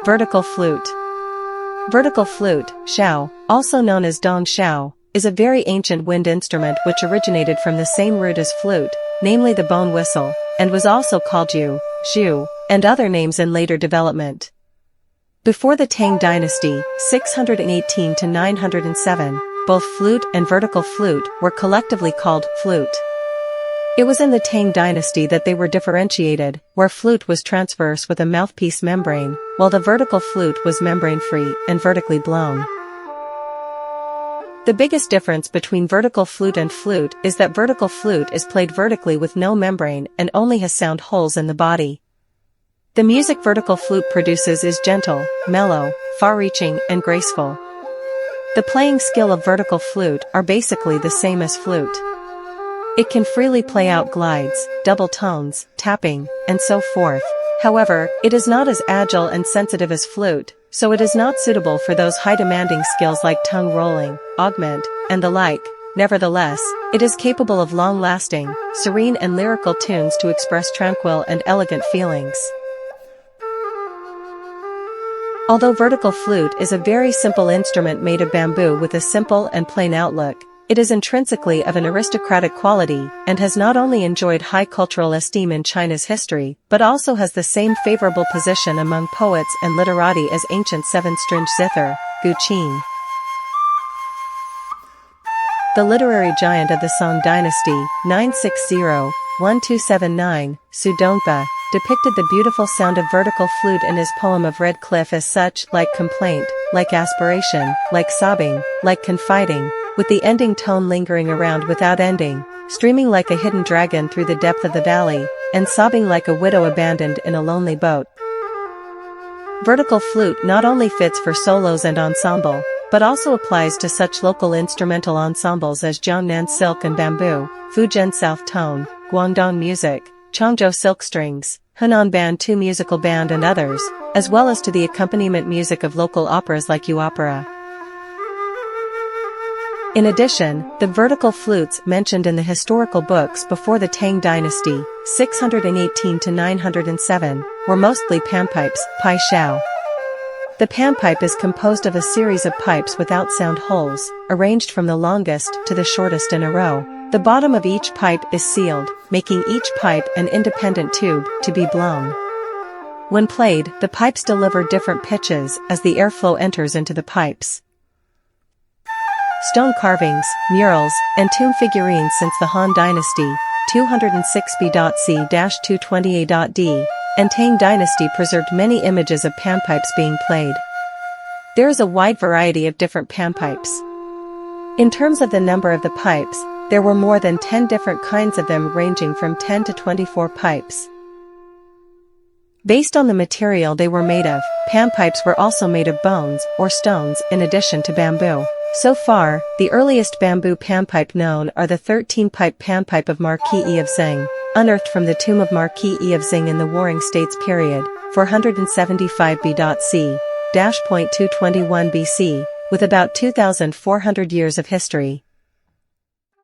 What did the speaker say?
Vertical flute. Vertical flute, Xiao, also known as Dong Xiao, is a very ancient wind instrument which originated from the same root as flute, namely the bone whistle, and was also called yu, zhu, and other names in later development. Before the Tang Dynasty, 618 to 907, both flute and vertical flute were collectively called flute. It was in the Tang Dynasty that they were differentiated, where flute was transverse with a mouthpiece membrane, while the vertical flute was membrane-free and vertically blown. The biggest difference between vertical flute and flute is that vertical flute is played vertically with no membrane and only has sound holes in the body. The music vertical flute produces is gentle, mellow, far-reaching, and graceful. The playing skill of vertical flute are basically the same as flute. It can freely play out glides, double tones, tapping, and so forth. However, it is not as agile and sensitive as flute, so it is not suitable for those high-demanding skills like tongue rolling, augment, and the like. Nevertheless, it is capable of long-lasting, serene and lyrical tunes to express tranquil and elegant feelings. Although vertical flute is a very simple instrument made of bamboo with a simple and plain outlook, it is intrinsically of an aristocratic quality and has not only enjoyed high cultural esteem in China's history but also has the same favorable position among poets and literati as ancient seven-stringed zither, guqin. The literary giant of the Song Dynasty, 960-1279, Su Dongba, depicted the beautiful sound of vertical flute in his poem of Red Cliff as such, like complaint, like aspiration, like sobbing, like confiding, with the ending tone lingering around without ending, streaming like a hidden dragon through the depth of the valley, and sobbing like a widow abandoned in a lonely boat. Vertical flute not only fits for solos and ensemble, but also applies to such local instrumental ensembles as Jiangnan Silk and Bamboo, Fujian South Tone, Guangdong Music, Changzhou Silk Strings, Hunan Band 2 Musical Band and others, as well as to the accompaniment music of local operas like U Opera. In addition, the vertical flutes mentioned in the historical books before the Tang Dynasty, 618 to 907, were mostly panpipes, pai xiao. The panpipe is composed of a series of pipes without sound holes, arranged from the longest to the shortest in a row. The bottom of each pipe is sealed, making each pipe an independent tube to be blown. When played, the pipes deliver different pitches as the airflow enters into the pipes. Stone carvings, murals, and tomb figurines since the Han Dynasty, 206 B.C-220 A.D., and Tang Dynasty preserved many images of panpipes being played. There is a wide variety of different panpipes. In terms of the number of the pipes, there were more than 10 different kinds of them ranging from 10 to 24 pipes. Based on the material they were made of, panpipes were also made of bones or stones in addition to bamboo. So far, the earliest bamboo panpipe known are the 13-pipe panpipe of Marquis E of Zheng, unearthed from the tomb of Marquis E of Zheng in the Warring States period, 475 B.C.-.221 BC, with about 2,400 years of history.